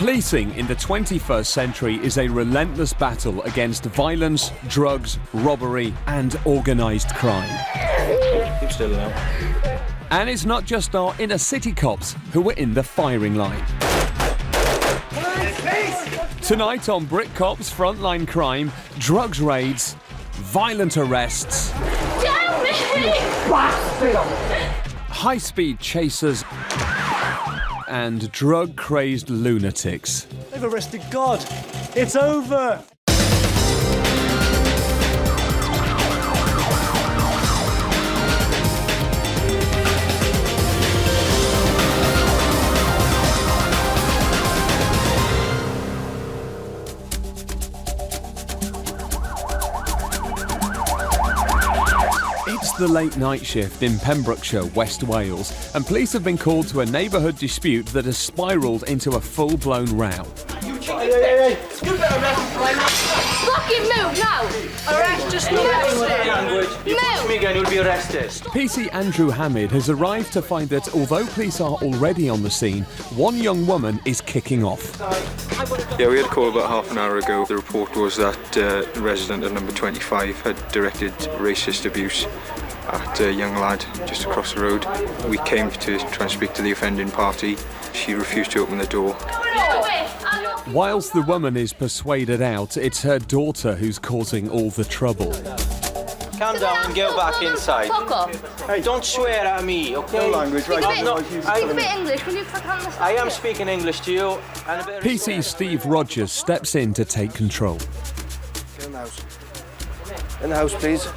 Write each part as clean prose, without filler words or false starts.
Policing in the 21st century is a relentless battle against violence, drugs, robbery and organised crime. Keep still now. And it's not just our inner city cops who are in the firing line. Tonight on Brit Cops Frontline Crime, drugs raids, violent arrests, high-speed chasers and drug-crazed lunatics. They've arrested God. It's over. It's the late night shift in Pembrokeshire, West Wales, and police have been called to a neighbourhood dispute that has spiralled into a full-blown row. Hey. You better fucking move now! Arrest, just move. Move! Me again, you'll be arrested. PC Andrew Hamid has arrived to find that although police are already on the scene, one young woman is kicking off. Yeah, we had a call about half an hour ago. The report was that a resident at number 25 had directed racist abuse at a young lad just across the road. We came to try and speak to the offending party. She refused to open the door. Whilst the woman is persuaded out, it's her daughter who's causing all the trouble. Calm down and go back inside. Fuck off. Hey, don't swear at me, okay? No language, right? Speak a bit English, will you? I am speaking English to you. And a bit of PC Steve Rogers steps in to take control. Get in the house. In the house, please.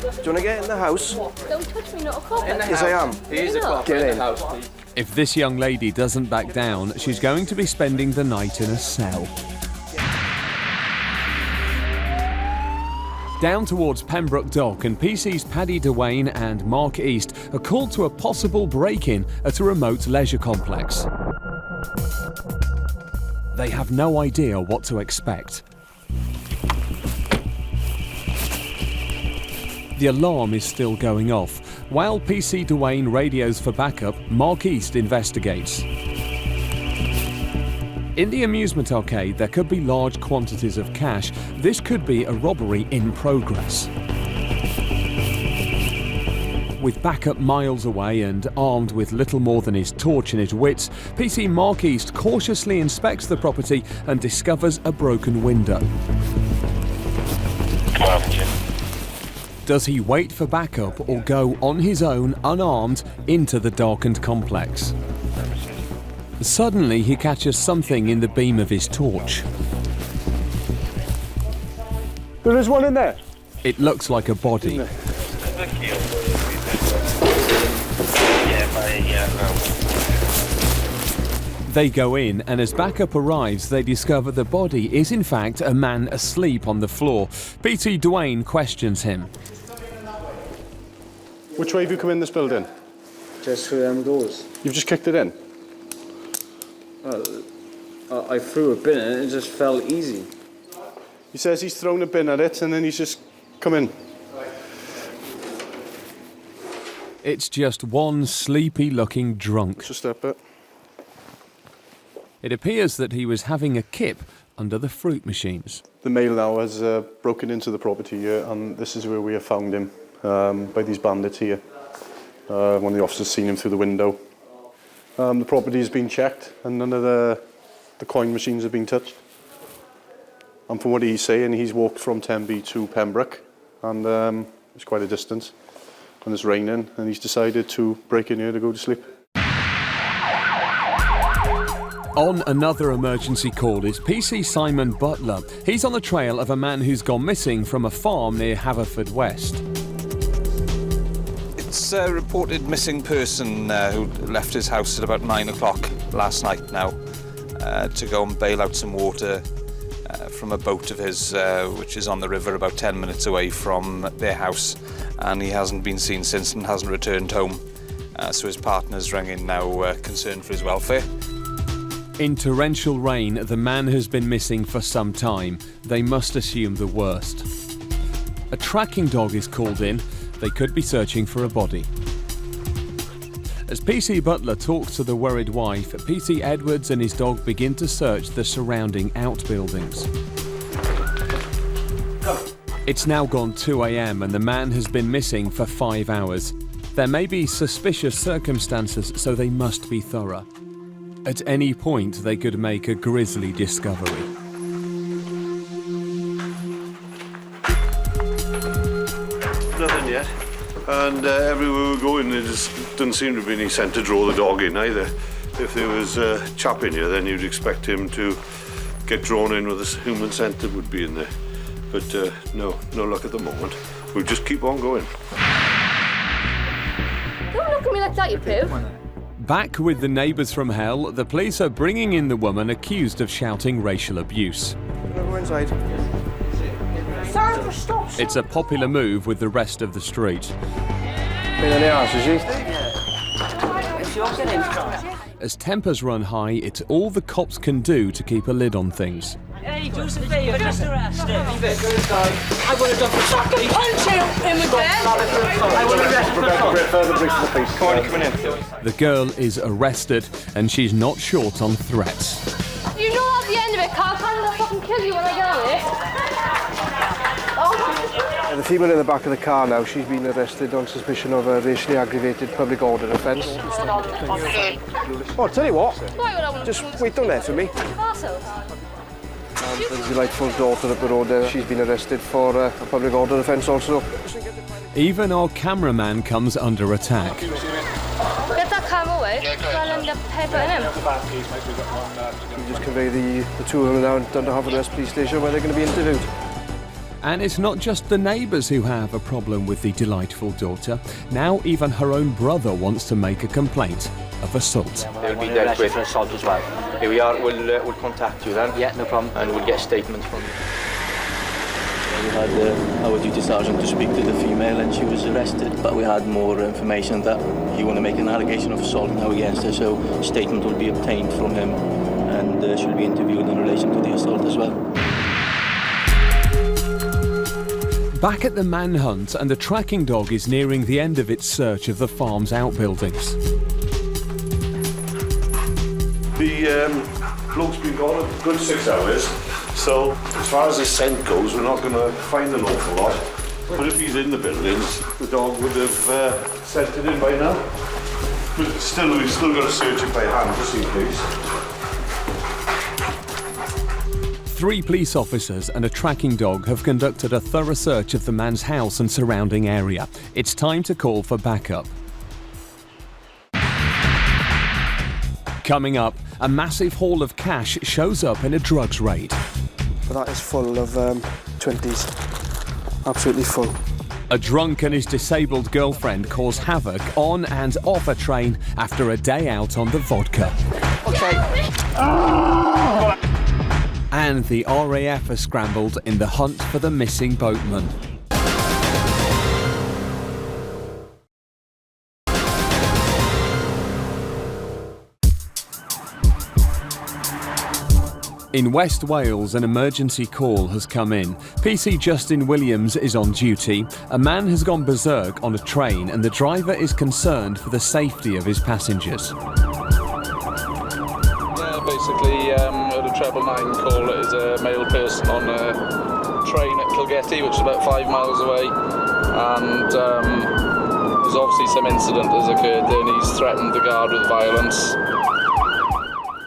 Do you want to get in the house? Don't touch me, not a cop. Yes, I am. Here's a cop. Get in. The house, please. If this young lady doesn't back down, she's going to be spending the night in a cell. Down towards Pembroke Dock, and PC's Paddy Dwayne and Mark East are called to a possible break-in at a remote leisure complex. They have no idea what to expect. The alarm is still going off. While PC Dwayne radios for backup, Mark East investigates. In the amusement arcade, there could be large quantities of cash. This could be a robbery in progress. With backup miles away and armed with little more than his torch and his wits, PC Mark East cautiously inspects the property and discovers a broken window. Does he wait for backup or go on his own, unarmed, into the darkened complex? Suddenly, he catches something in the beam of his torch. There is one in there. It looks like a body. They go in, and as backup arrives, they discover the body is in fact a man asleep on the floor. PT Dwayne questions him. Which way have you come in this building? Just through them doors. You've just kicked it in? I threw a bin and it just fell easy. He says he's thrown a bin at it and then he's just come in. It's just one sleepy-looking drunk. Just a bit. It appears that he was having a kip under the fruit machines. The male now has broken into the property here, and this is where we have found him, by these bandits here. One of the officers seen him through the window. The property has been checked, and none of the coin machines have been touched. And from what he's saying, he's walked from Tenby to Pembroke, and it's quite a distance. And it's raining, and he's decided to break in here to go to sleep. On another emergency call is PC Simon Butler. He's on the trail of a man who's gone missing from a farm near Haverfordwest. It's a reported missing person who left his house at about 9 o'clock last night now to go and bail out some water from a boat of his which is on the river about 10 minutes away from their house, and he hasn't been seen since and hasn't returned home. So his partner's ringing now, concerned for his welfare. In torrential rain, the man has been missing for some time. They must assume the worst. A tracking dog is called in. They could be searching for a body. As PC Butler talks to the worried wife, PC Edwards and his dog begin to search the surrounding outbuildings. It's now gone 2 a.m. and the man has been missing for 5 hours. There may be suspicious circumstances, so they must be thorough. At any point, they could make a grisly discovery. Nothing yet. And everywhere we're going, there just doesn't seem to be any scent to draw the dog in either. If there was a chap in here, then you'd expect him to get drawn in with a human scent that would be in there. But no luck at the moment. We'll just keep on going. Don't look at me like that, you poo. Back with the neighbours from hell, the police are bringing in the woman accused of shouting racial abuse. Go inside. Sorry for stops. It's a popular move with the rest of the street. Been in the house, is she? As tempers run high, it's all the cops can do to keep a lid on things. Hey, do us a favour, just arrest him. I would have done for Fucking punch him in the bed. I would have arrested for Further brief to the police. Come on, coming in. The girl is arrested and she's not short on threats. You know at the end of it, Carl, I'll fucking kill you when I get out of here. The female in the back of the car now, she's been arrested on suspicion of a racially aggravated public order offence. Oh, tell you what, Why would I want to just wait down there for me. Parcel. There's delightful daughter up the road there. She's been arrested for a public order offence also. Even our cameraman comes under attack. Get that camera away, I'll end up headbutting him. We just convey the two of them now down to Haverford Police Station where they're going to be interviewed. And it's not just the neighbours who have a problem with the delightful daughter. Now even her own brother wants to make a complaint of assault. They'll be dealt with for assault as well. Here we are, we'll contact you then. Yeah, no problem. And we'll get a statement from you. We had our duty sergeant to speak to the female and she was arrested, but we had more information that he want to make an allegation of assault now against her, so a statement will be obtained from him and she'll be interviewed in relation to the assault as well. Back at the Manhunt, and the tracking dog is nearing the end of its search of the farm's outbuildings. The bloke's been gone a good 6 hours, so as far as the scent goes, we're not going to find an awful lot. But if he's in the buildings, the dog would have sent it in by now. But still, we've still got to search it by hand just in case. 3 police officers and a tracking dog have conducted a thorough search of the man's house and surrounding area. It's time to call for backup. Coming up, a massive haul of cash shows up in a drugs raid. But that is full of 20s. Absolutely full. A drunk and his disabled girlfriend cause havoc on and off a train after a day out on the vodka. And the RAF are scrambled in the hunt for the missing boatman. In West Wales, an emergency call has come in. PC Justin Williams is on duty. A man has gone berserk on a train and the driver is concerned for the safety of his passengers. Basically, at a 999 call, it is a male person on a train at Kilgetty, which is about 5 miles away, and there's obviously some incident has occurred there, and he's threatened the guard with violence.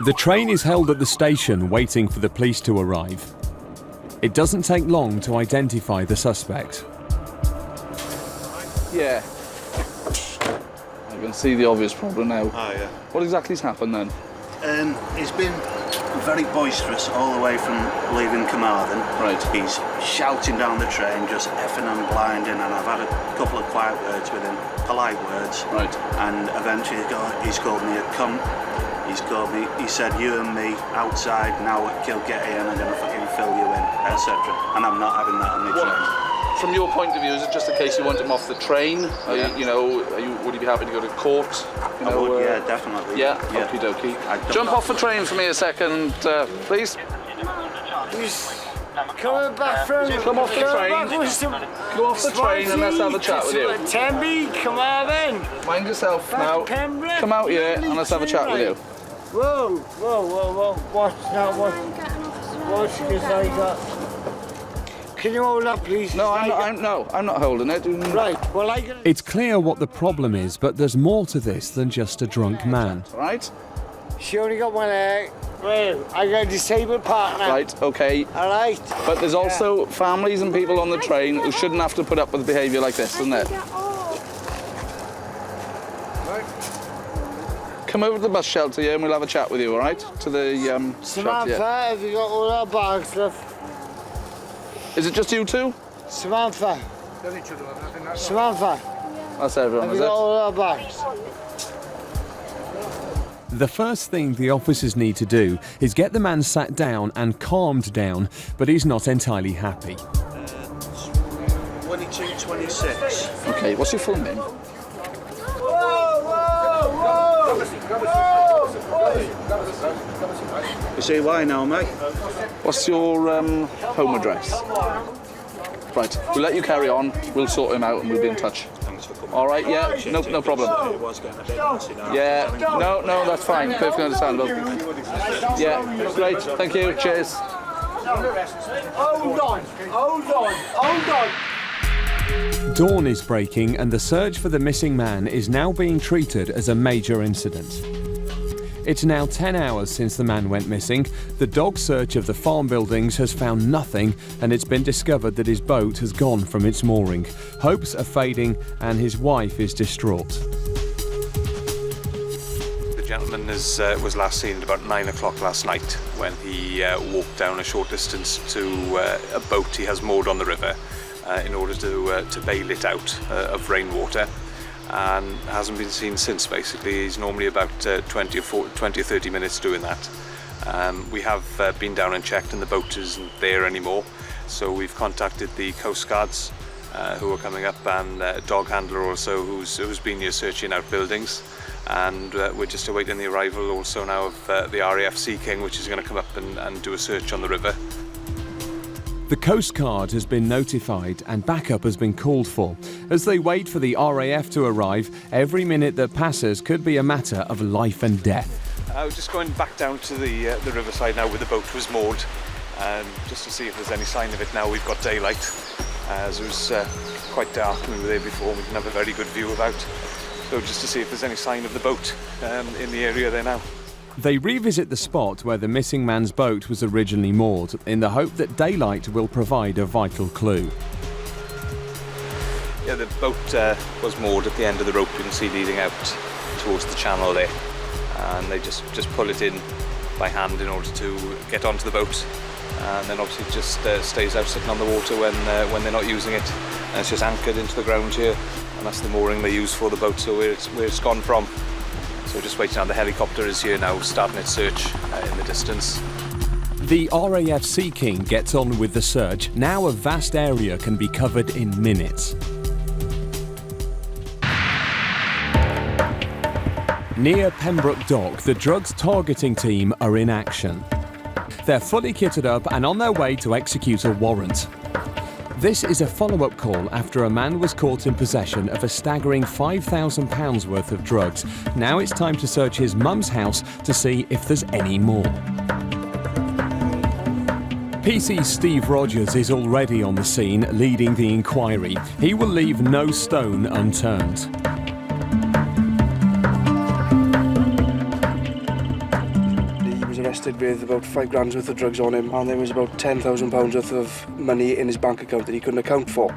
The train is held at the station waiting for the police to arrive. It doesn't take long to identify the suspect. Yeah. I can see the obvious problem now. Ah, yeah. What exactly has happened then? He's been very boisterous all the way from leaving Carmarthen. Right. He's shouting down the train, just effing and blinding, and I've had a couple of quiet words with him, polite words. Right. And eventually he's called me a cunt. He said, you and me outside now at Kilgetty and I'm going to fucking fill you in, etc. And I'm not having that on the train. From your point of view, is it just a case you want him off the train? Yeah. Would you be happy to go to court? I would, yeah, definitely. Yeah, okie dokie. Jump off the train for me a second, please. Coming back from... Come off the train. Go off the train and let's have a chat with you. Temby, come on in. Mind yourself now. Come out here and let's have a chat with you. Whoa, whoa, whoa, whoa. What's that? What's this I got? Can you hold up, please? No, I'm not holding it. Right, well, I got... It's clear what the problem is, but there's more to this than just a drunk man. Right? She only got one leg. Well, I got a disabled partner. Right, okay. All right. But there's also families and people on the train who shouldn't have to put up with behaviour like this, isn't there? Come over to the bus shelter here and we'll have a chat with you, all right? To the Samantha, have you got all our bags left? Is it just you two? Samantha. Samantha. That's everyone, have is you it? got all our bags? The first thing the officers need to do is get the man sat down and calmed down, but he's not entirely happy. 2226. Okay, what's your full name? You see why now, mate? What's your home address? Right, we'll let you carry on. We'll sort him out and we'll be in touch. All right, yeah, no problem. Yeah, no, that's fine. Perfectly understandable. Yeah, great. Thank you. Cheers. Hold on. Dawn is breaking and the search for the missing man is now being treated as a major incident. It's now 10 hours since the man went missing. The dog search of the farm buildings has found nothing, and it's been discovered that his boat has gone from its mooring. Hopes are fading and his wife is distraught. The gentleman was last seen at about 9 o'clock last night when he walked down a short distance to a boat he has moored on the river in order to bail it out of rainwater. And hasn't been seen since. Basically, he's normally about 20 or 30 minutes doing that. We have been down and checked and the boat isn't there anymore, so we've contacted the Coast Guards who are coming up, and a dog handler also who's been here searching out buildings, and we're just awaiting the arrival also now of the RAF Sea King, which is going to come up and do a search on the river. The Coast Guard has been notified and backup has been called for. As they wait for the RAF to arrive, every minute that passes could be a matter of life and death. I was just going back down to the riverside now where the boat was moored, just to see if there's any sign of it now. We've got daylight, as it was quite dark when we were there before. We didn't have a very good view about. So just to see if there's any sign of the boat in the area there now. They revisit the spot where the missing man's boat was originally moored in the hope that daylight will provide a vital clue. Yeah, the boat was moored at the end of the rope you can see leading out towards the channel there, and they just pull it in by hand in order to get onto the boat, and then obviously it just stays out sitting on the water when they're not using it, and it's just anchored into the ground here, and that's the mooring they use for the boat, so where it's gone from. So we're just waiting on the helicopter is here now, starting its search in the distance. The RAF Sea King gets on with the search. Now a vast area can be covered in minutes. Near Pembroke Dock, the drugs targeting team are in action. They're fully kitted up and on their way to execute a warrant. This is a follow-up call after a man was caught in possession of a staggering £5,000 worth of drugs. Now it's time to search his mum's house to see if there's any more. PC Steve Rogers is already on the scene, leading the inquiry. He will leave no stone unturned. Arrested with about £5,000 worth of drugs on him, and there was about £10,000 worth of money in his bank account that he couldn't account for.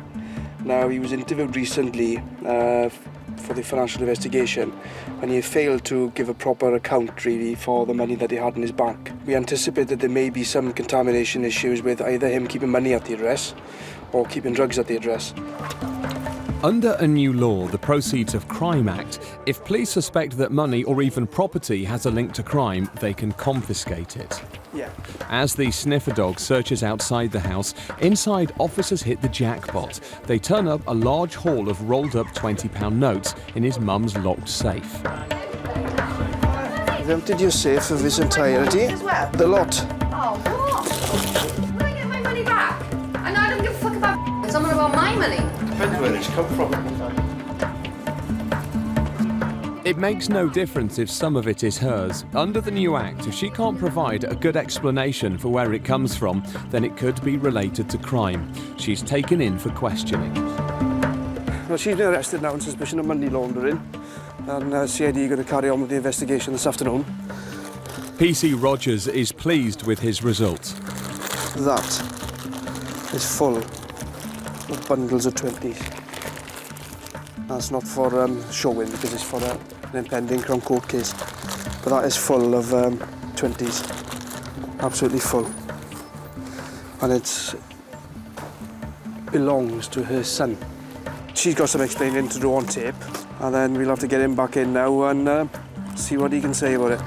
Now, he was interviewed recently for the financial investigation, and he failed to give a proper account really for the money that he had in his bank. We anticipate that there may be some contamination issues with either him keeping money at the address or keeping drugs at the address. Under a new law, the Proceeds of Crime Act, if police suspect that money or even property has a link to crime, they can confiscate it. Yeah. As the sniffer dog searches outside the house, inside officers hit the jackpot. They turn up a large haul of rolled up £20 notes in his mum's locked safe. You've emptied your safe of its entirety. As well? The lot. Oh, what? Will I get my money back? Well, my money. Depends where it's come from. It makes no difference if some of it is hers. Under the new Act, if she can't provide a good explanation for where it comes from, then it could be related to crime. She's taken in for questioning. Well, she's been arrested now on suspicion of money laundering, and CID are going to carry on with the investigation this afternoon. PC Rogers is pleased with his results. That is full of bundles of 20s. That's not for showing, because it's for an impending Crown Court case. But that is full of 20s. Absolutely full. And it belongs to her son. She's got some explaining to do on tape, and then we'll have to get him back in now and see what he can say about it.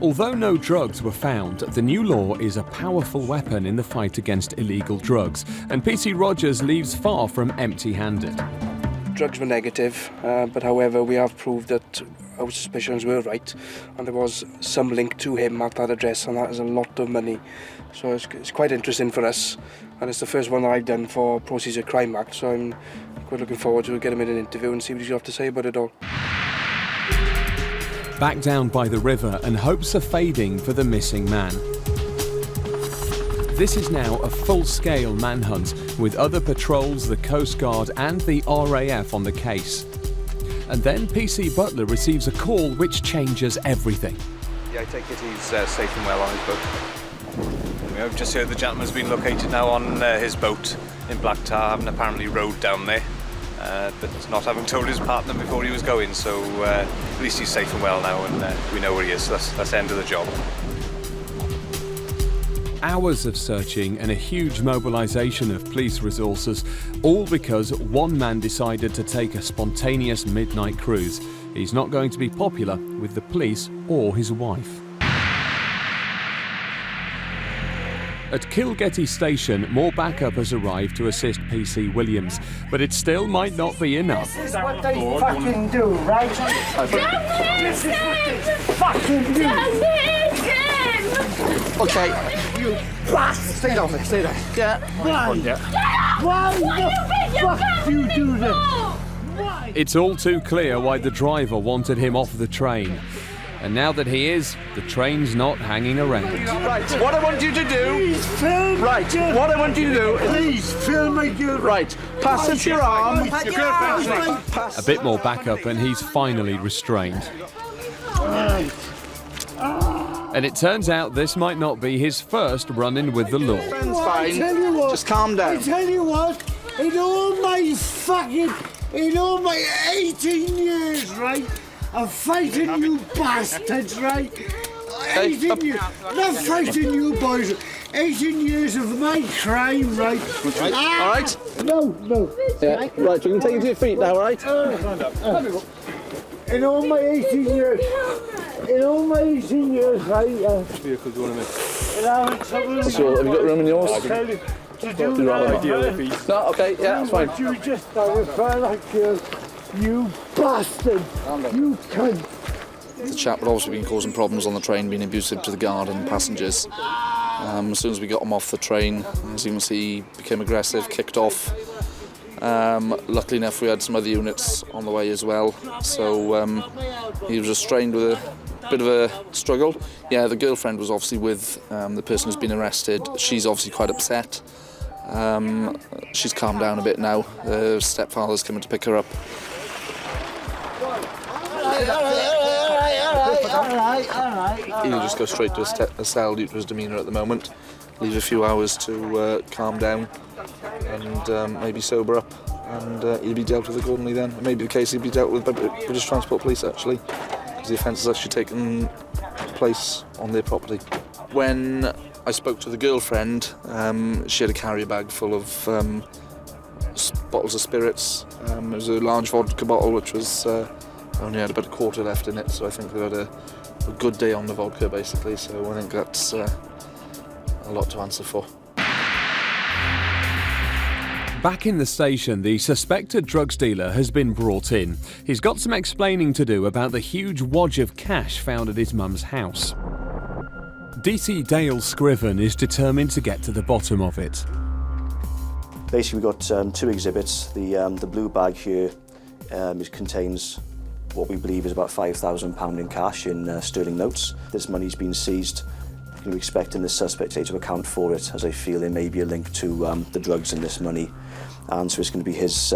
Although no drugs were found, the new law is a powerful weapon in the fight against illegal drugs, and PC Rogers leaves far from empty-handed. Drugs were negative, but however we have proved that our suspicions were right, and there was some link to him at that address, and that is a lot of money. So it's quite interesting for us, and it's the first one that I've done for Proceeds of Crime Act, so I'm quite looking forward to get him in an interview and see what he's got to say about it all. Back down by the river, and hopes are fading for the missing man. This is now a full-scale manhunt, with other patrols, the Coast Guard and the RAF on the case. And then PC Butler receives a call which changes everything. Yeah, I take it he's safe and well on his boat. I've just heard the gentleman's been located now on his boat in Black Tar, having apparently rowed down there, but not having told his partner before he was going, so at least he's safe and well now, and we know where he is, so that's the end of the job. Hours of searching and a huge mobilisation of police resources, all because one man decided to take a spontaneous midnight cruise. He's not going to be popular with the police or his wife. At Kilgetty Station, more backup has arrived to assist PC Williams, but it still might not be enough. This is what they fucking do, right? This is what they fucking do. Okay. You bastard! Stay down there, stay there. Yeah. Why the fuck you do this? It's all too clear why the driver wanted him off the train. And now that he is, the train's not hanging around. Right, what I want you to do... Please film Right, what I want you to do... Please film my girlfriend. Right, pass it your arm. Your girlfriend's A bit more backup and he's finally restrained. And it turns out this might not be his first run-in with the law. Friend's fine. Just calm down. I tell you what, in all my 18 years, right, of fighting you bastards, right? 18 years, not fighting you boys, 18 years of my crime, right? All right? No. Yeah. Right, we can take you to your feet now, all right? In all my 18 years, right? Vehicle going in. So, have you got room in yours? No, okay, yeah, that's fine. You just you bastard! You cunt! The chap had obviously been causing problems on the train, being abusive to the guard and passengers. As soon as we got him off the train, as you can see, he became aggressive, kicked off. Luckily enough, we had some other units on the way as well, so he was restrained with a bit of a struggle. Yeah, the girlfriend was obviously with the person who's been arrested. She's obviously quite upset. She's calmed down a bit now. The stepfather's coming to pick her up. He'll just go straight to a cell due to his demeanour at the moment. Leave a few hours to calm down and maybe sober up, and he'll be dealt with accordingly then. It may be the case he'll be dealt with by British Transport Police actually, because the offence has actually taken place on their property. When I spoke to the girlfriend, she had a carrier bag full of bottles of spirits. It was a large vodka bottle which was only had about a quarter left in it, so I think they had a good day on the vodka basically, so I think that's a lot to answer for. Back in the station, the suspected drugs dealer has been brought in. He's got some explaining to do about the huge wodge of cash found at his mum's house. DC Dale Scriven is determined to get to the bottom of it. Basically, we've got 2 exhibits. The blue bag here contains what we believe is about £5,000 in cash in sterling notes. This money's been seized. We're expecting the suspect to account for it, as I feel there may be a link to the drugs and this money. And so it's going to be his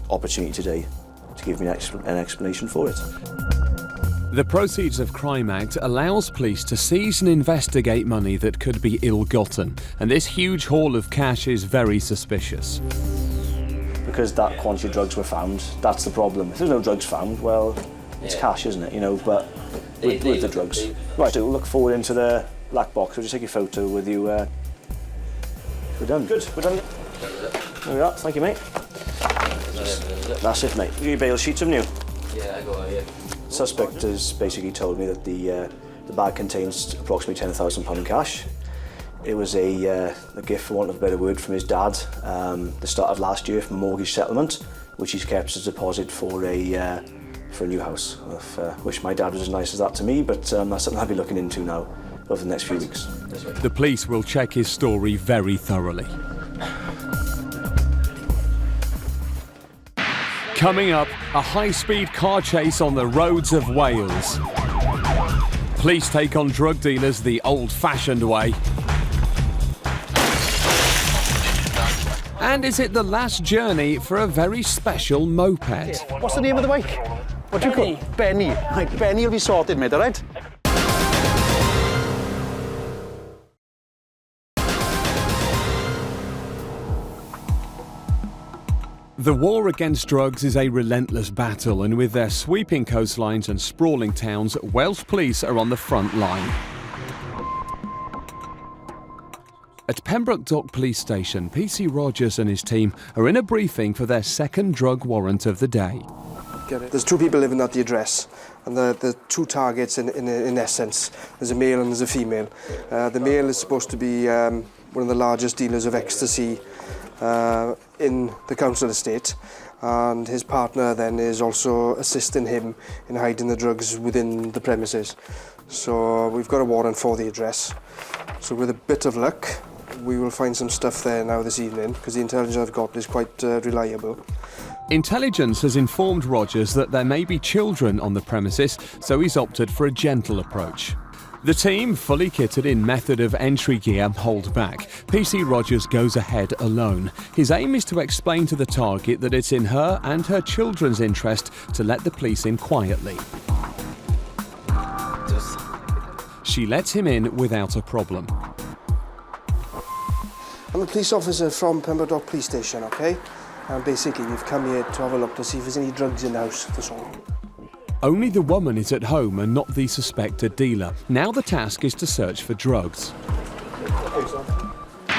opportunity today to give me an explanation for it. The Proceeds of Crime Act allows police to seize and investigate money that could be ill-gotten, and this huge haul of cash is very suspicious. Because that quantity of drugs were found, that's the problem. If there's no drugs found, well, it's cash, isn't it? You know, but with the drugs. Right, so we'll look forward into the black box. We'll just take a photo with you. We're done. Good, we're done. There we are, thank you, mate. That's it, mate. You bail sheets, haven't you? Yeah, I got it, yeah. Suspect has basically told me that the bag contains approximately £10,000 in cash. It was a gift, for want of a better word, from his dad the start of last year from a mortgage settlement, which he's kept as a deposit for a new house. I wish my dad was as nice as that to me, but that's something I'll be looking into now over the next few weeks. The police will check his story very thoroughly. Coming up, a high-speed car chase on the roads of Wales. Police take on drug dealers the old-fashioned way. And is it the last journey for a very special moped? What's the name of the bike? What do you call it? Benny. Right, Benny will be sorted, mate, all right? The war against drugs is a relentless battle, and with their sweeping coastlines and sprawling towns, Welsh police are on the front line. At Pembroke Dock Police Station, PC Rogers and his team are in a briefing for their second drug warrant of the day. There's 2 people living at the address, and the 2 targets in essence. There's a male and there's a female. The male is supposed to be one of the largest dealers of ecstasy in the council estate, and his partner then is also assisting him in hiding the drugs within the premises. So we've got a warrant for the address. So with a bit of luck, we will find some stuff there now this evening, because the intelligence I've got is quite reliable. Intelligence has informed Rogers that there may be children on the premises, so he's opted for a gentle approach. The team, fully kitted in method of entry gear, hold back. PC Rogers goes ahead alone. His aim is to explain to the target that it's in her and her children's interest to let the police in quietly. She lets him in without a problem. I'm a police officer from Pembroke Dock Police Station, okay? And basically we've come here to have a look to see if there's any drugs in the house, that's all. Only the woman is at home and not the suspected dealer. Now the task is to search for drugs. I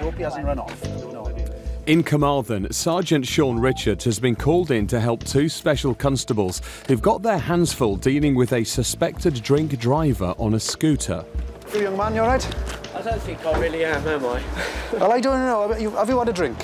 hope he hasn't run off. In Carmarthen, Sergeant Sean Richards has been called in to help 2 special constables who've got their hands full dealing with a suspected drink driver on a scooter. You young man, you all right? I don't think I really am I? Well, I don't know. Have you had a drink?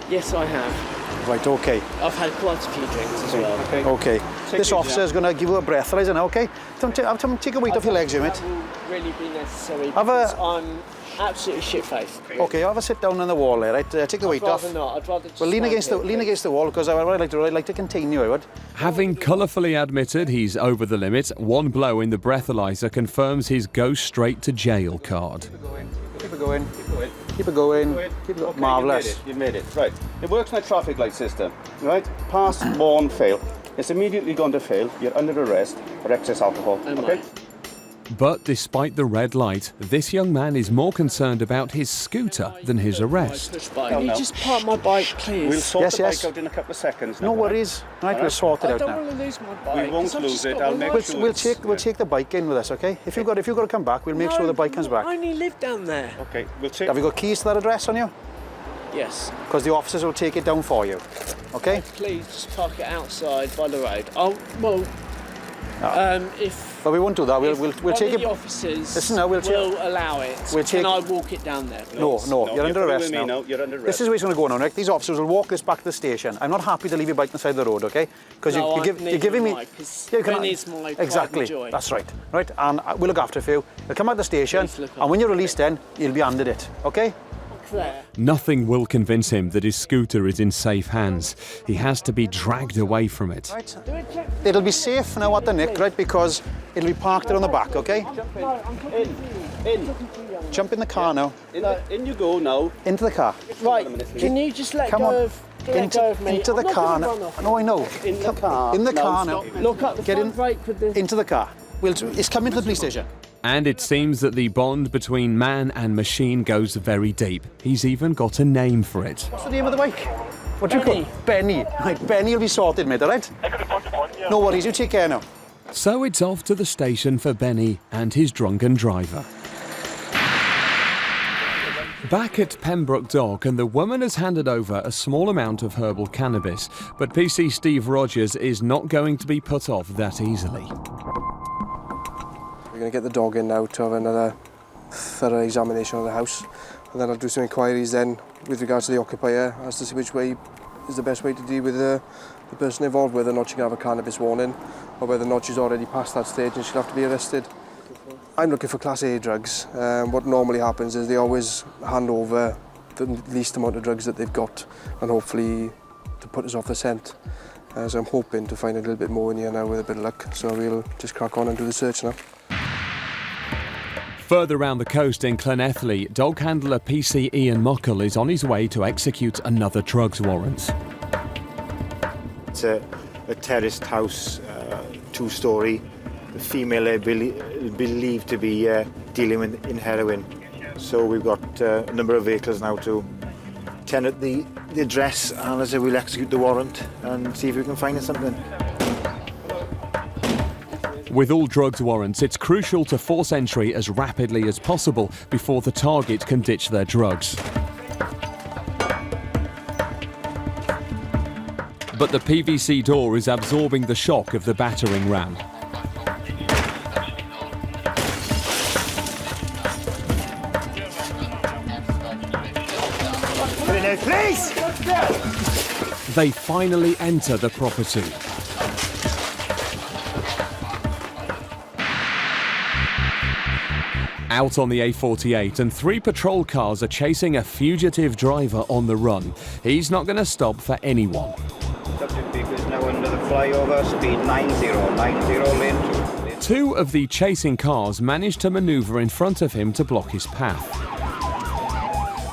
Yes, I have. Right, okay. I've had quite a few drinks as well. Okay. This officer's going to give you a breathalyzer now, okay? Take a weight off your legs, mate. That will really be necessary Have because I'm absolutely shit-faced. Okay, have a sit down on the wall there, right? Take the weight off. I'd rather not. I'd rather just well, lean against the wall, because I'd like to contain you, I would. Having colourfully admitted he's over the limit, one blow in the breathalyzer confirms his go straight to jail card. Keep it going. Keep it going. Keep it going. Marvellous. You've made it. Right. It works like a traffic light system. Right? Pass, warn, fail. It's immediately going to fail. You're under arrest for excess alcohol. Okay? But despite the red light, this young man is more concerned about his scooter than his arrest. Can you just park my bike, please? We'll sort the bike out in a couple of seconds. No worries. Right, we'll sort it out now. I don't want to lose my bike. We won't lose it. I'll make sure. We'll take the bike in with us, okay? If you've got to come back, we'll make sure the bike comes back. I only live down there. Okay, we'll take. Have you got keys to that address on you? Yes. Because the officers will take it down for you. Okay? Please just park it outside by the road. Oh well. But we won't do that. We'll take it. The officers Listen, now, will allow it. Can I walk it down there? No, you're under arrest now. You're under arrest. This is where it's going to go now, Nick. These officers will walk this back to the station. I'm not happy to leave your bike on the side of the road, okay? Because you're giving me. It's my exactly. Joy. That's right. Right, and we'll look after you. You'll come out the station, and when you're released, then you'll be handed it, okay? there. Nothing will convince him that his scooter is in safe hands. He has to be dragged away from it. Right. It'll be safe now at the nick, right, because it'll be parked there on the back, okay? In. Jump in the car now. In you go now. Into the car. Right, can you just let go of me? Into the car now. No, I know. In the car. In the car now. Look at the front brake with the... Into the car. It's coming to the police station. And it seems that the bond between man and machine goes very deep. He's even got a name for it. What's the name of the bike? What do you call it? Benny. Right, Benny will be sorted, mate, all right? No worries, you take care now. So it's off to the station for Benny and his drunken driver. Back at Pembroke Dock, and the woman has handed over a small amount of herbal cannabis, but PC Steve Rogers is not going to be put off that easily. We're going to get the dog in now to have another thorough examination of the house, and then I'll do some inquiries then with regards to the occupier as to see which way is the best way to deal with the person involved, whether or not she can have a cannabis warning or whether or not she's already past that stage and she'll have to be arrested. I'm looking for Class A drugs. What normally happens is they always hand over the least amount of drugs that they've got, and hopefully to put us off the scent. So I'm hoping to find a little bit more in here now with a bit of luck, so we'll just crack on and do the search now. Further round the coast in Llanelli, dog handler PC Ian Muckle is on his way to execute another drugs warrant. It's a terraced house, two-storey. The female believed to be dealing in heroin. So we've got a number of vehicles now to tenant the address, and as I say, we'll execute the warrant and see if we can find something. With all drugs warrants, it's crucial to force entry as rapidly as possible before the target can ditch their drugs. But the PVC door is absorbing the shock of the battering ram. Please! They finally enter the property. Out on the A48, and 3 patrol cars are chasing a fugitive driver on the run. He's not going to stop for anyone. Subject vehicle is now under the flyover, speed 9090, lane 2. 2 of the chasing cars manage to manoeuvre in front of him to block his path.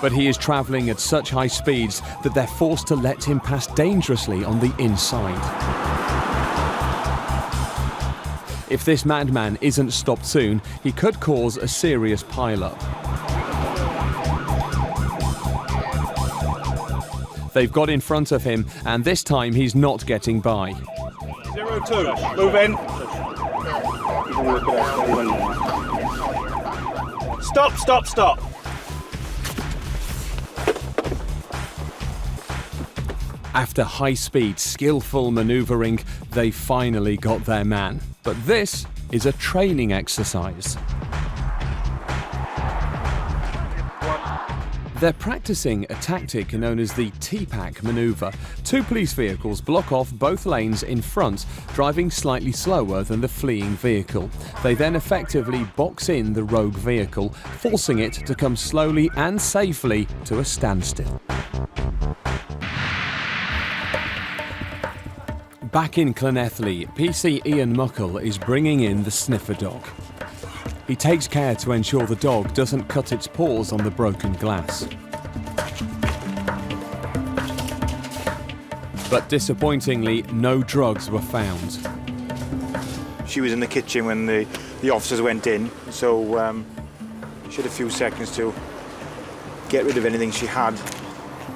But he is travelling at such high speeds that they're forced to let him pass dangerously on the inside. If this madman isn't stopped soon, he could cause a serious pile-up. They've got in front of him, and this time he's not getting by. 02, move in. Stop, stop, stop. After high-speed, skillful manoeuvring, they finally got their man. But this is a training exercise. They're practicing a tactic known as the T-Pack manoeuvre. 2 police vehicles block off both lanes in front, driving slightly slower than the fleeing vehicle. They then effectively box in the rogue vehicle, forcing it to come slowly and safely to a standstill. Back in Llanelli, PC Ian Muckle is bringing in the sniffer dog. He takes care to ensure the dog doesn't cut its paws on the broken glass. But disappointingly, no drugs were found. She was in the kitchen when the officers went in, so she had a few seconds to get rid of anything she had.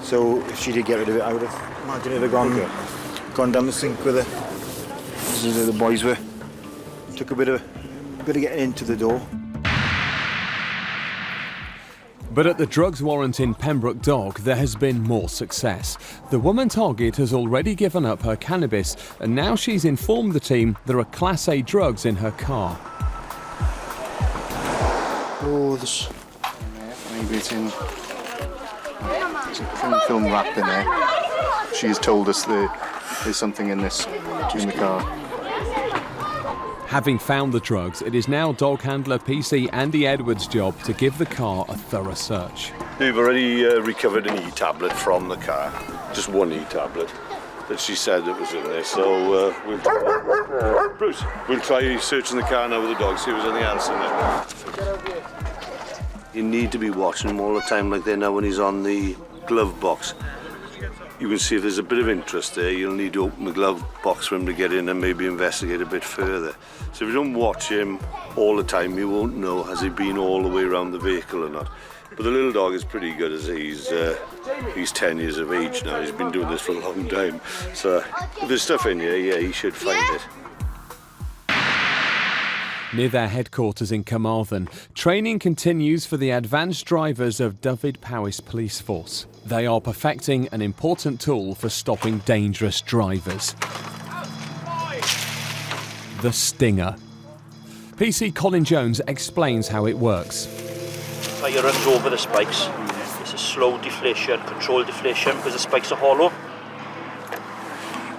So if she did get rid of it, I would have imagined it had gone down the sink with her. The boys took a bit of getting into the door. But at the drugs warrant in Pembroke Dock, there has been more success. The woman target has already given up her cannabis, and now she's informed the team there are Class A drugs in her car. Oh, this... Maybe it's in... There's a film wrapped in there. She has told us there's something in this, in the car. Having found the drugs, it is now dog handler PC Andy Edwards' job to give the car a thorough search. They've already recovered an e-tablet from the car, just one e-tablet that she said that was in there. So Bruce, we'll try searching the car now with the dog, see if there's any answer in there. You need to be watching him all the time like that now when he's on the glove box. You can see if there's a bit of interest there, you'll need to open the glove box for him to get in and maybe investigate a bit further. So if you don't watch him all the time, you won't know has he been all the way around the vehicle or not. But the little dog is pretty good as he's 10 years of age now. He's been doing this for a long time. So if there's stuff in here, yeah, he should find it. Near their headquarters in Carmarthen, training continues for the advanced drivers of Dyfed-Powys Police Force. They are perfecting an important tool for stopping dangerous drivers. The Stinger. PC Colin Jones explains how it works. Fire runs over the spikes. It's a slow deflation, controlled deflation, because the spikes are hollow.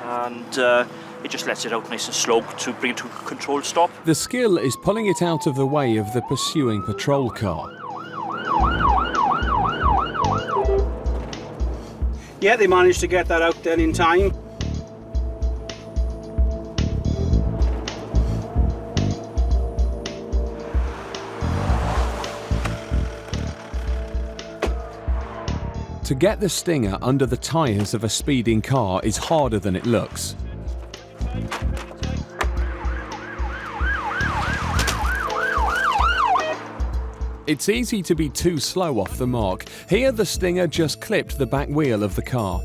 And it just lets it out nice and slow to bring it to a controlled stop. The skill is pulling it out of the way of the pursuing patrol car. Yeah, they managed to get that out then in time. To get the Stinger under the tyres of a speeding car is harder than it looks. It's easy to be too slow off the mark. Here the Stinger just clipped the back wheel of the car.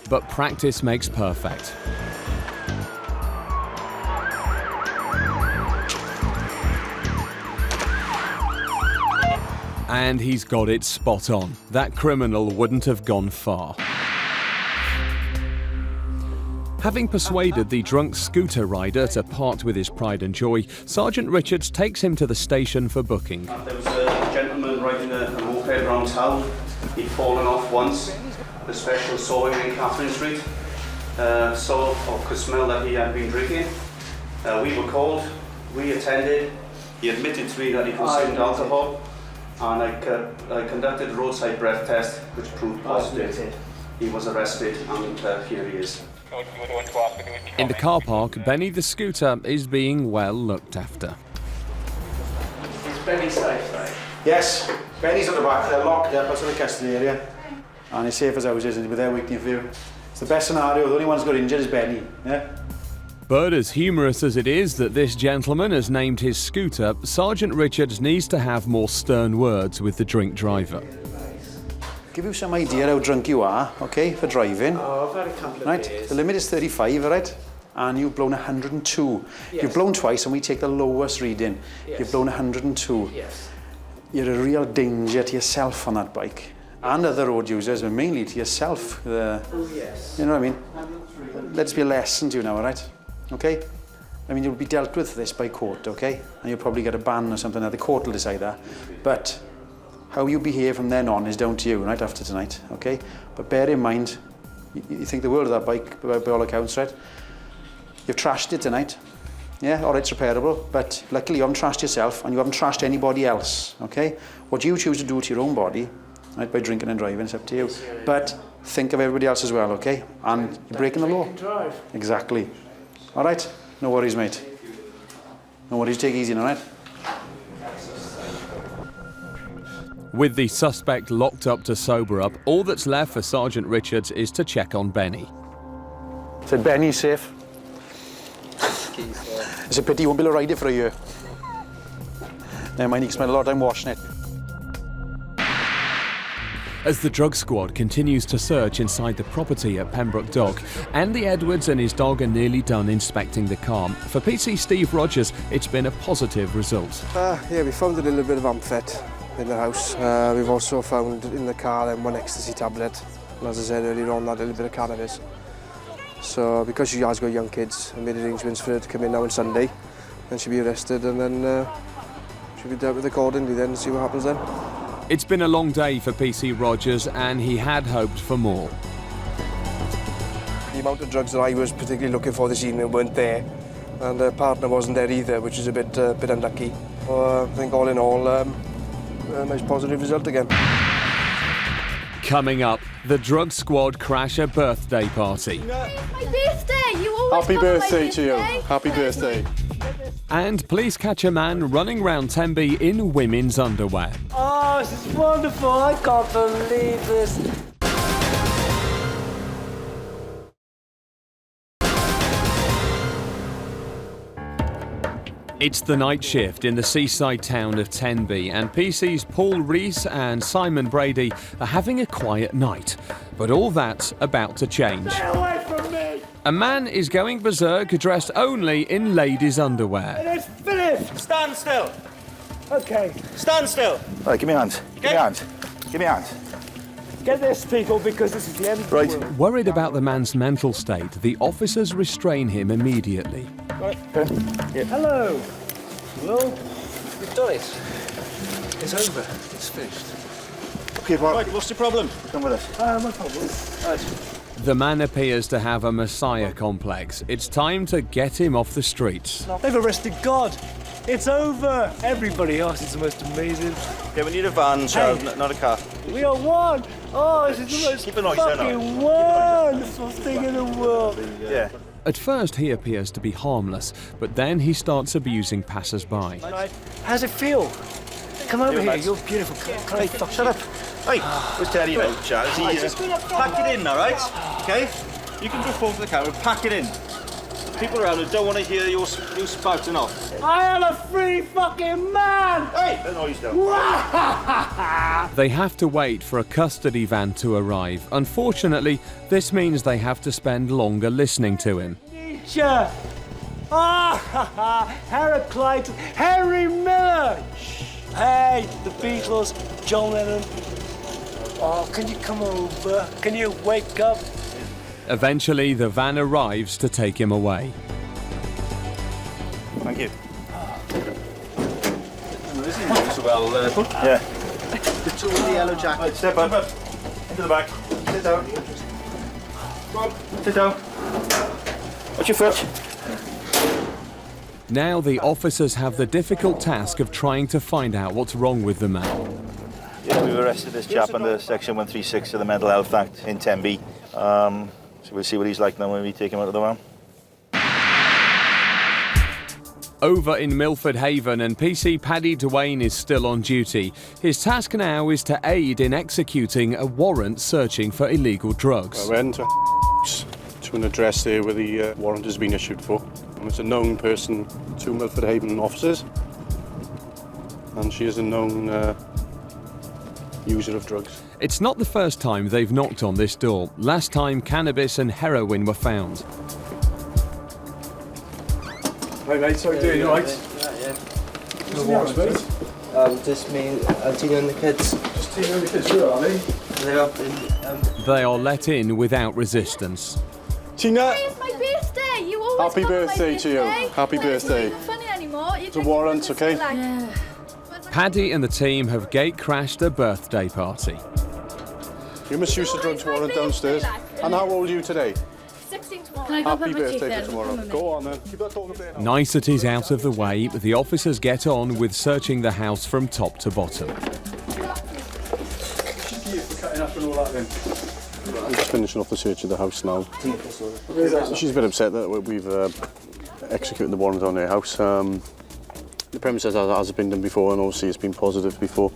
But practice makes perfect. And he's got it spot on. That criminal wouldn't have gone far. Having persuaded the drunk scooter rider to part with his pride and joy, Sergeant Richards takes him to the station for booking. There was a gentleman riding a moped around town. He'd fallen off once. The special saw him in Catherine Street. Saw or could smell that he had been drinking. We were called, we attended. He admitted to me that he consumed alcohol. And I conducted a roadside breath test, which proved positive. He was arrested, and here he is. In the car park, Benny the scooter is being well looked after. Is Benny safe, right? Yes, Benny's at the back, they're locked up outside the custody area. And he's safe as houses, and he'll be there waiting for you. It's the best scenario, the only one who's got injured is Benny, yeah? But as humorous as it is that this gentleman has named his scooter, Sergeant Richards needs to have more stern words with the drink driver. Give you some idea how drunk you are, okay, for driving. Oh, I've had a couple of right? beers. The limit is 35, all right? And you've blown 102. Yes. You've blown twice and we take the lowest reading. Yes. You've blown 102. Yes. You're a real danger to yourself on that bike. And other road users, but mainly to yourself. Yes. You know what I mean? Let's be a lesson to you now, all right? Okay? I mean, you'll be dealt with this by court, okay? And you'll probably get a ban or something. Now, the court will decide that. But how you behave from then on is down to you, right, after tonight, okay? But bear in mind, you think the world of that bike, by all accounts, right? You've trashed it tonight. Yeah, all right, it's repairable. But luckily, you haven't trashed yourself and you haven't trashed anybody else, okay? What you choose to do to your own body, right, by drinking and driving, it's up to you. But think of everybody else as well, okay? And you're breaking the law. Drive. Exactly. All right? No worries, mate. No worries, take it easy, all right? With the suspect locked up to sober up, all that's left for Sergeant Richards is to check on Benny. So Benny's safe. It's a pity you won't be able to ride it for a year. Never mind, you can spend a lot of time washing it. As the drug squad continues to search inside the property at Pembroke Dock, Andy Edwards and his dog are nearly done inspecting the car. For PC Steve Rogers, it's been a positive result. Yeah, we found a little bit of amphet in the house. We've also found in the car one ecstasy tablet. And as I said earlier on, that little bit of cannabis. So because she has got young kids, I made arrangements for her to come in now on Sunday. Then she'll be arrested and then she'll be dealt with accordingly then and see what happens then. It's been a long day for PC Rogers and he had hoped for more. The amount of drugs that I was particularly looking for this evening weren't there, and her partner wasn't there either, which is a bit unlucky. I think all in all, a nice positive result again. Coming up, the drug squad crash a birthday party. My birthday! You always Happy come on my birthday to you. Happy birthday. And police catch a man running round Tenby in women's underwear. Oh, this is wonderful. I can't believe this. It's the night shift in the seaside town of Tenby, and PC's Paul Rees and Simon Brady are having a quiet night. But all that's about to change. Stay away from me! A man is going berserk dressed only in ladies' underwear. It is finished! Stand still. Okay. Stand still. Right, give me a hand. Give me a hand. Give me a hand. Get this, people, because this is the end of the world. Worried about the man's mental state, the officers restrain him immediately. Right. Hello. Well, you've done it. It's over. It's finished. Okay, right, what's the problem? Come with us. No problem. Right. The man appears to have a messiah complex. It's time to get him off the streets. They've arrested God. It's over. Everybody else is the most amazing. Yeah, we need a van, child, not a car. We are one. Oh, this is the most Keep it nice, then, fucking wonderful thing in the world. Yeah. At first, he appears to be harmless, but then he starts abusing passers-by. How's it feel? Come over here. You're beautiful. Hey, shut up. Hey, let's tell you about chat. Pack it in, all right? Okay? You can go forward to the camera. Pack it in. People around who don't want to hear you spouting off. I am a free fucking man! Hey! No, you don't. They have to wait for a custody van to arrive. Unfortunately, this means they have to spend longer listening to him. Nietzsche! Heraclitus! Henry Miller! Hey, the Beatles, John Lennon. Oh, can you come over? Can you wake up? Eventually, the van arrives to take him away. Thank you. This is well put. Yeah. The two with the yellow jacket. Right, step up. Into the back. Sit down. Come on. Sit down. Watch your foot. Now the officers have the difficult task of trying to find out what's wrong with the man. Yeah, we've arrested this chap under Section 136 of the Mental Health Act in Tenby. So we'll see what he's like now when we take him out of the van. Over in Milford Haven, and PC Paddy Duane is still on duty. His task now is to aid in executing a warrant searching for illegal drugs. I went to an address there where the warrant has been issued for. And it's a known person to Milford Haven officers. And she is a known user of drugs. It's not the first time they've knocked on this door. Last time, cannabis and heroin were found. Hi mate, how are you doing? You alright? Just me, Tina and the kids. Just Tina and the kids, where are they? They're up in... They are let in without resistance. Tina! It's my birthday! You always Happy come on my birthday to you. Happy birthday. It's not even funny anymore. It's a warrant, okay? Yeah. Paddy and the team have gate-crashed a birthday party. You misuse the drugs warrant downstairs. And how old are you today? 16 tomorrow. Happy birthday for tomorrow. Go on then. Keep that talking there now. Niceties out of the way, the officers get on with searching the house from top to bottom. I'm just finishing off the search of the house now. She's a bit upset that we've executed the warrant on her house. The premises has been done before, and obviously it's been positive before.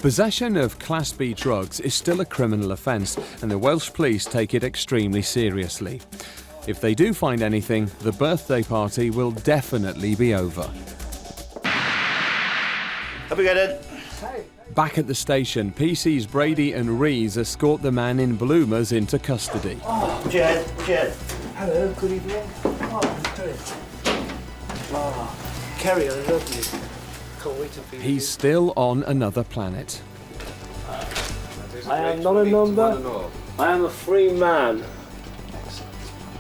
Possession of Class B drugs is still a criminal offence, and the Welsh police take it extremely seriously. If they do find anything, the birthday party will definitely be over. Have we got it? Back at the station, PC's Brady and Rees escort the man in bloomers into custody. Jed. Hello, good evening. Oh, great. Oh, Kerry, I love you. Can't wait to be with He's still on another planet. I am not a number. I am a free man.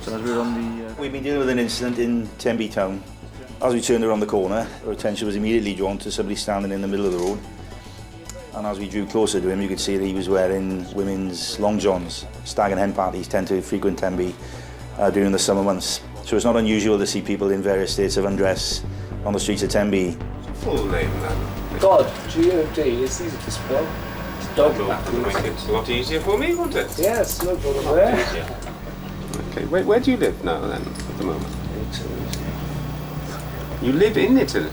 So as we're on the... We've been dealing with an incident in Tenby town. As we turned around the corner, our attention was immediately drawn to somebody standing in the middle of the road. And as we drew closer to him, you could see that he was wearing women's long johns. Stag and hen parties tend to frequent Tenby during the summer months. So it's not unusual to see people in various states of undress on the streets of Tenby Full name then? God, G-O-D, it's easy to spell. It's dog backwards. Make it a lot easier for me, won't it? Yes, no problem there. Okay, where do you live now then, at the moment? You live in Italy?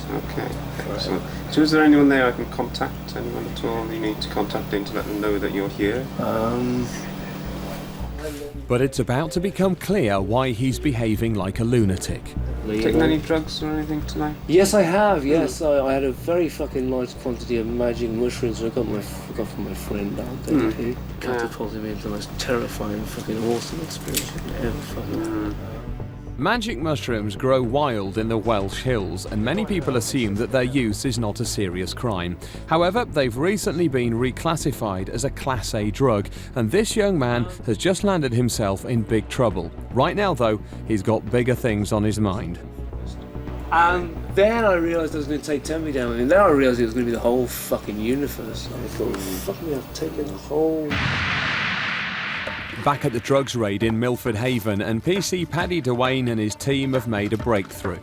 Okay, excellent. So is there anyone there I can contact? Anyone at all you need to contact in to let them know that you're here? But it's about to become clear why he's behaving like a lunatic. Taking any drugs or anything tonight? Yes, I have. Yes, I had a very fucking large quantity of magic mushrooms I got from my friend out there. He catapulted me into the most terrifying, fucking awesome experience you can ever fucking. Magic mushrooms grow wild in the Welsh hills, and many people assume that their use is not a serious crime. However, they've recently been reclassified as a Class A drug, and this young man has just landed himself in big trouble. Right now, though, he's got bigger things on his mind. And then I realised I was going to take Temby down with him. Then I realised it was going to be the whole fucking universe. And I thought, fucking, I've taken the whole... Back at the drugs raid in Milford Haven, and PC Paddy Dwayne and his team have made a breakthrough.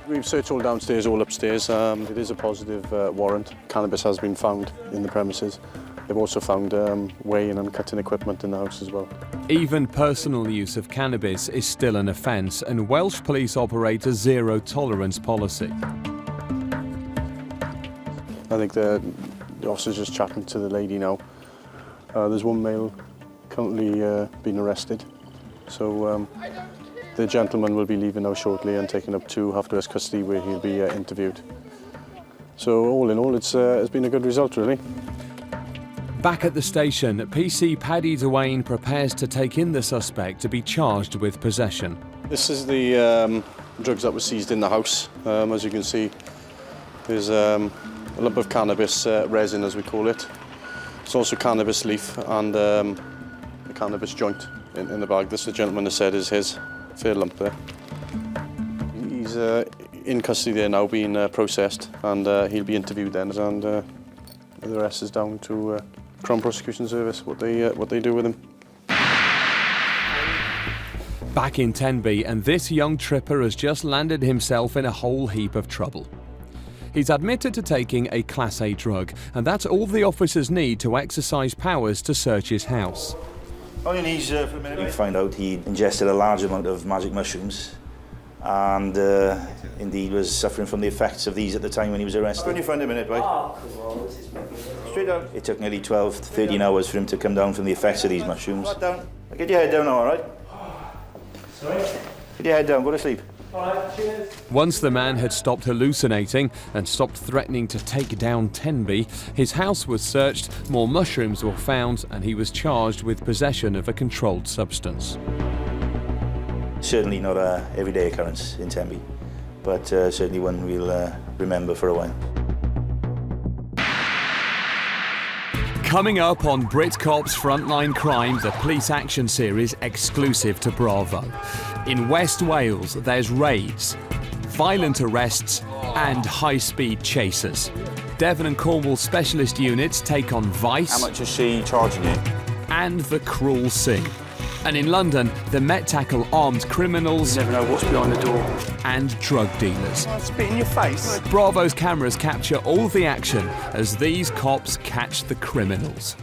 We've searched all downstairs, all upstairs. It is a positive warrant. Cannabis has been found in the premises. They've also found weighing and cutting equipment in the house as well. Even personal use of cannabis is still an offence, and Welsh police operate a zero-tolerance policy. I think the officer's just chatting to the lady now. There's one male currently being arrested, so the gentleman will be leaving now shortly and taken up to Half-Dress custody where he'll be interviewed. So all in all, it's been a good result, really. Back at the station, PC Paddy Dwayne prepares to take in the suspect to be charged with possession. This is the drugs that were seized in the house. As you can see, there's a lump of cannabis resin, as we call it. It's also cannabis leaf and a cannabis joint in the bag. This, the gentleman has said, is his. Fair lump there. He's in custody there now, being processed, and he'll be interviewed then. And the rest is down to Crown Prosecution Service, what they do with him. Back in Tenby, and this young tripper has just landed himself in a whole heap of trouble. He's admitted to taking a Class A drug, and that's all the officers need to exercise powers to search his house. On your knees for a minute. We find out he ingested a large amount of magic mushrooms and indeed was suffering from the effects of these at the time when he was arrested. On your front a minute, right? Oh, straight down. It took nearly 12 to 13 hours for him to come down from the effects of these mushrooms. Right down. Get your head down now, all right? Sorry? Get your head down, go to sleep. Once the man had stopped hallucinating and stopped threatening to take down Tenby, his house was searched, more mushrooms were found, and he was charged with possession of a controlled substance. Certainly not an everyday occurrence in Tenby, but certainly one we'll remember for a while. Coming up on Brit Cops Frontline Crime, the police action series exclusive to Bravo. In West Wales, there's raids, violent arrests, and high-speed chasers. Devon and Cornwall specialist units take on vice. How much is she charging you? And the cruel sea. And in London, the Met tackle armed criminals. You never know what's behind the door. And drug dealers. Spit in your face. Bravo's cameras capture all the action as these cops catch the criminals.